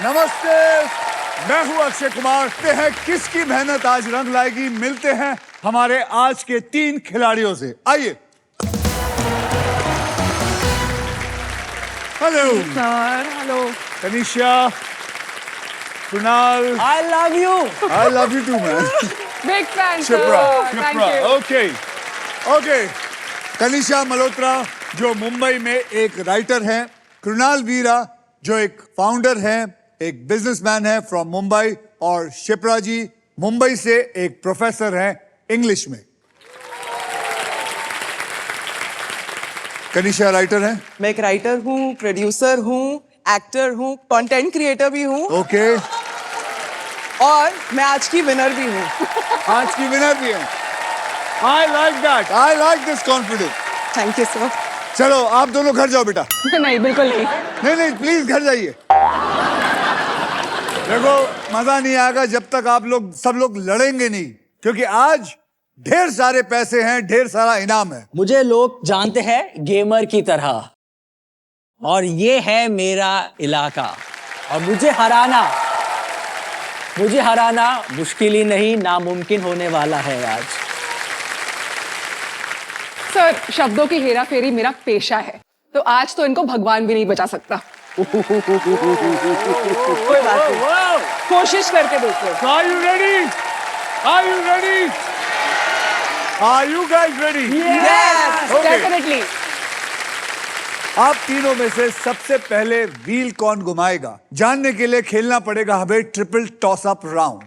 नमस्ते, मैं हूं अक्षय कुमार। देखते हैं किसकी मेहनत आज रंग लाएगी। मिलते हैं हमारे आज के 3 खिलाड़ियों से। आइए। Hello sir, hello. Kanishya, Kunal, I love you. I love you too man. Big fan Shipra, sir, thank you. Okay. Kanishya Malhotra जो मुंबई में एक राइटर हैं, कृणाल वीरा जो एक फाउंडर हैं, एक बिजनेसमैन है फ्रॉम मुंबई, और शिप्रा जी मुंबई से एक प्रोफेसर हैं इंग्लिश में। कनिष्या राइटर हैं। मैं एक राइटर हूँ, प्रोड्यूसर हूँ, एक्टर हूँ, कंटेंट क्रिएटर भी हूँ ओके। और मैं आज की विनर भी हूँ। आज की विनर भी हैं। I like that, I like this confidence. Thank you sir. चलो आप दोनों घर जाओ बेटा। नहीं, बिल्कुल नहीं। नहीं प्लीज घर जाइए। देखो मजा नहीं आएगा जब तक आप लोग सब लोग लड़ेंगे नहीं, क्योंकि आज ढेर सारे पैसे हैं, ढेर सारा इनाम है। मुझे लोग जानते हैं गेमर की तरह, और ये है मेरा इलाका, और मुझे हराना मुश्किल ही नहीं, नामुमकिन होने वाला है आज। सर, शब्दों की हेरा फेरी मेरा पेशा है, तो आज तो इनको भगवान भी नहीं बचा सकता। कोई बात नहीं, कोशिश करके देखो। Are you ready? Are you ready? Are you guys ready? Yes, Okay. Definitely. आप तीनों में से सबसे पहले व्हील कौन घुमाएगा, जानने के लिए खेलना पड़ेगा हमें ट्रिपल टॉस अप राउंड।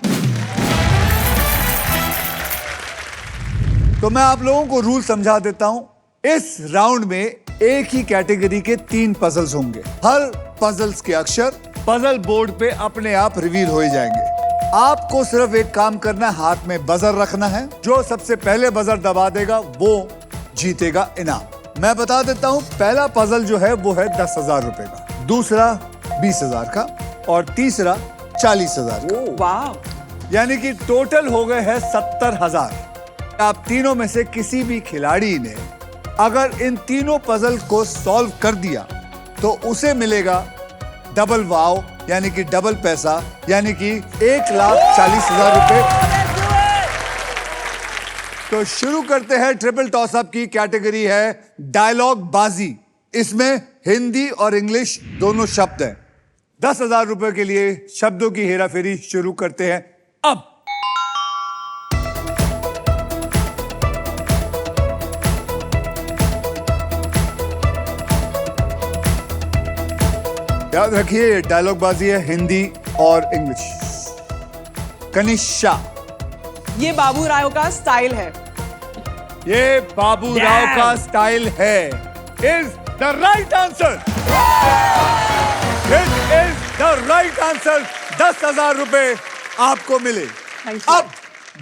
तो मैं आप लोगों को रूल समझा देता हूं। इस राउंड में एक ही कैटेगरी के 3 पजल्स होंगे। हर पजल्स के अक्षर पजल बोर्ड पे अपने आप रिवील हो जाएंगे। आपको सिर्फ एक काम करना है, हाथ में बजर रखना है। जो सबसे पहले बजर दबा देगा वो जीतेगा इनाम। मैं बता देता हूं, पहला पजल जो है वो है 10,000 रुपए का, दूसरा 20,000 का, और तीसरा 40,000 का। वाह, यानी कि टोटल हो गए हैं 70,000। आप तीनों में से किसी भी खिलाड़ी ने अगर इन तीनों पजल को सॉल्व कर दिया तो उसे मिलेगा डबल वाव, यानी कि डबल पैसा, यानी कि 1,40,000 रुपए। तो शुरू करते हैं। ट्रिपल टॉस अप की कैटेगरी है डायलॉग बाजी। इसमें हिंदी और इंग्लिश दोनों शब्द हैं। 10,000 रुपए के लिए शब्दों की हेराफेरी शुरू करते हैं अब। याद रखिए ये डायलॉग बाजी है, हिंदी और इंग्लिश। कनिष्या, ये बाबू राव का स्टाइल है। ये बाबू राव का स्टाइल है। Is the right answer. This is the right answer. 10,000 रुपए आपको मिले। अब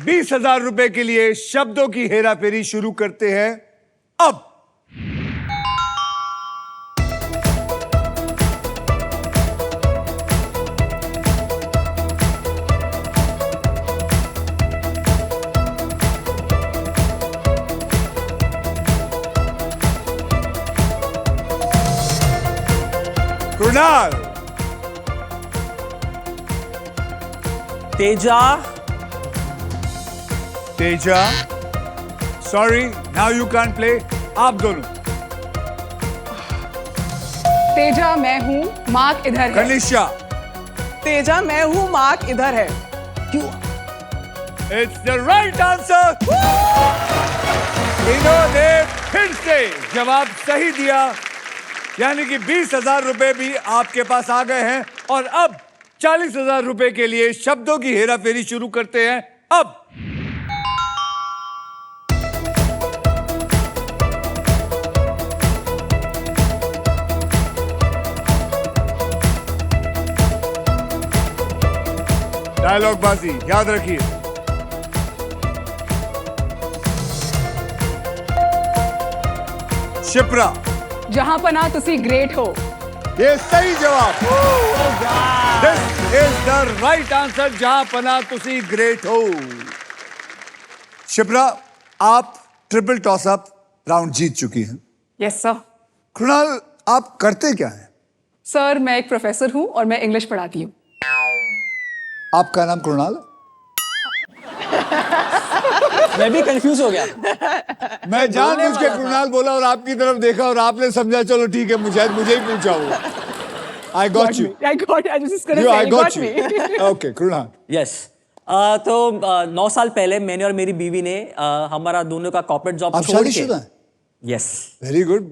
20,000 रुपए के लिए शब्दों की हेराफेरी शुरू करते हैं अब। Kunal, Teja, sorry now you can play. आप दोनों। तेजा मैं हूँ, मार्क इधर है। कनिष्या, तेजा मैं हूँ, मार्क इधर है। क्यों? It's the right answer. इन्होंने फिर से जवाब सही दिया, यानी कि 20,000 रुपए भी आपके पास आ गए हैं। और अब 40,000 रुपए के लिए शब्दों की हेराफेरी शुरू करते हैं अब। डायलॉग बाजी याद रखिए। शिप्रा, जहां पना तुसी ग्रेट हो। ये सही जवाब। This is the right answer. जहां पना तुसी ग्रेट हो। शिप्रा, आप ट्रिपल टॉस अप राउंड जीत चुकी हैं। Yes sir. कृणाल, आप करते क्या हैं? सर, मैं एक प्रोफेसर हूँ और मैं इंग्लिश पढ़ाती हूँ। आपका नाम कृणाल है? मैं भी कंफ्यूज हो गया। मैं जानबूझ के कृणाल बोला और आपकी तरफ देखा और आपने समझा चलो ठीक है मुझे ही पूछा होगा। I got you. I was just gonna say, I you got got you. me. Okay, Krunal. Yes तो 9 साल पहले मैंने और मेरी बीवी ने हमारा दोनों का कॉर्पोरेट जॉब आप छोड़ के शादीशुदा हैं? Yes very good.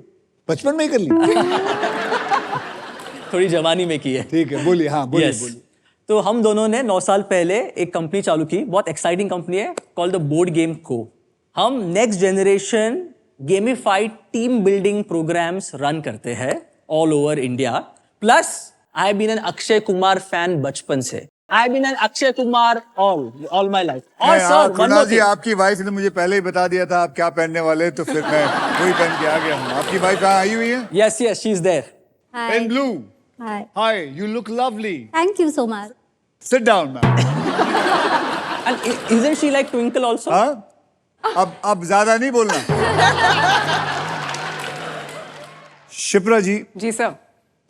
बचपन में ही कर ली? थोड़ी जवानी में की है। ठीक है, बोलिए। हाँ, बोलिए Yes. बोलिए। तो हम दोनों ने 9 साल पहले एक कंपनी चालू की, बहुत एक्साइटिंग कंपनी है, कॉल्ड द बोर्ड गेम को। हम next generation gamified team building programs run करते हैं all over India. Plus I have been an Akshay Kumar fan बचपन से। I have been an Akshay Kumar all my life. और नहीं, हाँ, सर कृणाल जी आपकी वाइफ ने मुझे पहले ही बता दिया था आप क्या पहनने वाले, तो फिर मैं वही पहन के आ गया हूँ। आपकी वाइफ यहाँ आई हुई है? Yes yes she is there. Hi. In blue. Hi. Hi, you look lovely. Thank you so much. Sit down, ma'am. And isn't she like twinkle also? हाँ? अब ज्यादा नहीं बोलना। शिप्रा जी, जी सर।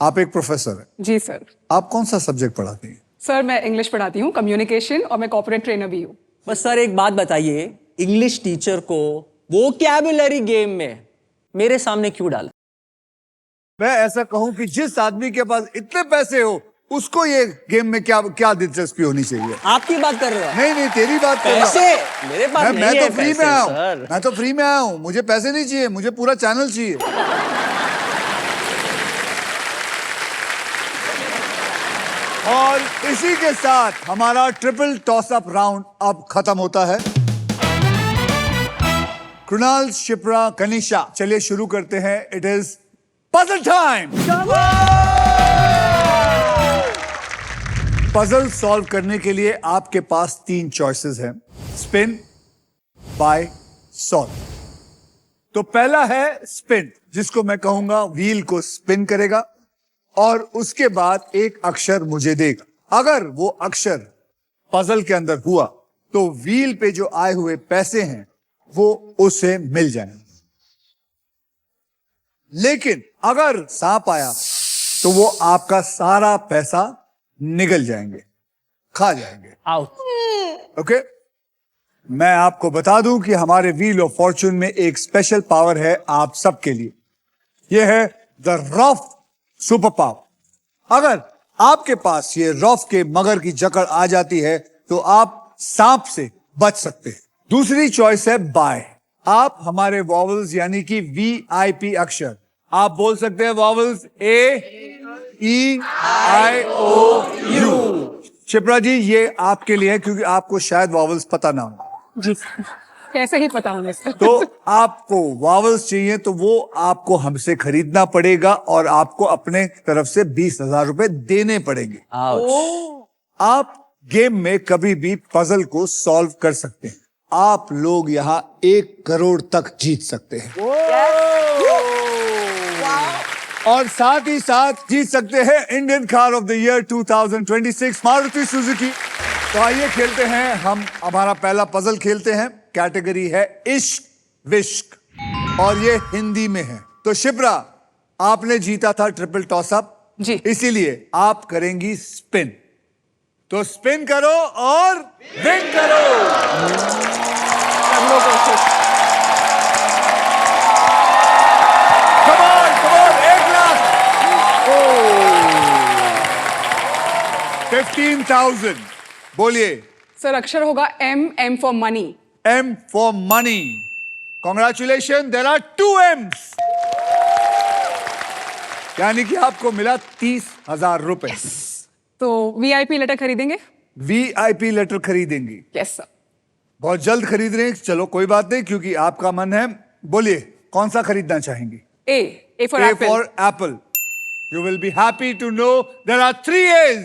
आप एक प्रोफेसर हैं। जी सर। आप कौन सा सब्जेक्ट पढ़ाती हैं? सर मैं इंग्लिश पढ़ाती हूँ, कम्युनिकेशन, और मैं कॉर्पोरेट ट्रेनर भी हूँ। बस सर एक बात बताइए, इंग्लिश टीचर को वोकैबुलरी गेम में मेरे सामने क्यों डाला? मैं ऐसा कहूं कि जिस आदमी के पास इतने पैसे हो उसको ये गेम में क्या दिलचस्पी होनी चाहिए? आपकी बात कर रहे हो? नहीं, तेरी बात कर रहा हूं। पैसे मेरे पास नहीं मैं है तो फ्री पैसे, में आया सर। हूं। मैं तो फ्री में आया हूं, मुझे पैसे नहीं चाहिए, मुझे पूरा चैनल चाहिए। और इसी के साथ हमारा ट्रिपल टॉस अप राउंड अब खत्म होता है। कृणाल, शिप्रा, कनिशा, चलिए शुरू करते हैं। It is puzzle time. Puzzle solve करने के लिए आपके पास 3 चॉइसेस हैं, स्पिन, बाय, सॉल्व। तो पहला है स्पिन, जिसको मैं कहूंगा व्हील को स्पिन करेगा और उसके बाद एक अक्षर मुझे देगा। अगर वो अक्षर पजल के अंदर हुआ तो व्हील पे जो आए हुए पैसे हैं वो उसे मिल जाएंगे। लेकिन अगर सांप आया तो वो आपका सारा पैसा निगल जाएंगे, खा जाएंगे। आउट। ओके? मैं आपको बता दूं कि हमारे व्हील ऑफ फॉर्चून में एक स्पेशल पावर है आप सबके लिए। यह है द रफ सुपर पावर। अगर आपके पास ये रफ के मगर की जकड़ आ जाती है तो आप सांप से बच सकते हैं। दूसरी चॉइस है बाय। आप हमारे वॉवल्स यानी कि VIP अक्षर आप बोल सकते हैं, वॉवल्स A-E-I-O-U। शिप्रा जी ये आपके लिए है क्योंकि आपको शायद वॉवल्स पता ना हो। जी सर। कैसे ही पता होंगे सर? तो आपको वॉवल्स चाहिए तो वो आपको हमसे खरीदना पड़ेगा और आपको अपने तरफ से 20,000 रुपए देने पड़ेंगे। आउट। आप गेम में कभी भी पजल को सॉल्व कर सकते हैं। आप लोग यहाँ 1 करोड़ तक जीत सकते हैं और साथ ही साथ जीत सकते हैं Indian car of the year 2026 Maruti Suzuki. तो आइए खेलते हैं, हम हमारा पहला पजल खेलते हैं। कैटेगरी है इश्क विश्क और ये हिंदी में है। तो शिप्रा, आपने जीता था ट्रिपल टॉस अप जी। इसीलिए आप करेंगी स्पिन। तो स्पिन करो और विन करो। सब लोग कोशिश। Come on, 1 lakh. 15,000। बोलिए। सर अक्षर होगा M for money. M for money. Congratulations, there are 2 M's. यानी कि आपको मिला 30,000 रुपए। तो VIP लेटर खरीदेंगे? VIP लेटर खरीदेंगी? Yes sir. बहुत जल्द खरीद रहे हैं। चलो कोई बात नहीं, क्योंकि आपका मन है। बोलिए कौन सा खरीदना चाहेंगी? A for A Apple. for apple. You will be happy to know there are 3 A's.